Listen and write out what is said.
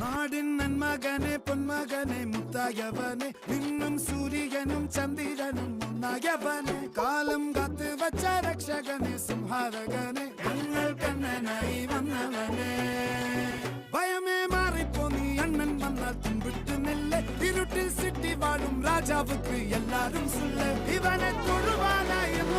നാടിൻ നന്മകനെ പൊന്മകനെ മുത്തായവനെ നിന്നും സൂര്യനും ചന്ദ്രനും ഒന്നായവനെ കാലം കാത്ത് വച്ച രക്ഷകനെ സംഹാരകനെ ഞങ്ങൾ കണ്ണനായി വന്നവനെ ഭയമേ മാറിപ്പോ നീ അണ്ണൻ വന്നാൽ തുമ്പിട്ട് നെല്ല് ഇരുട്ടിൽ സിറ്റി വാഴും രാജാവുക്ക് എല്ലാരും സുല്ല് ഇവനെ തൊഴുവാനായും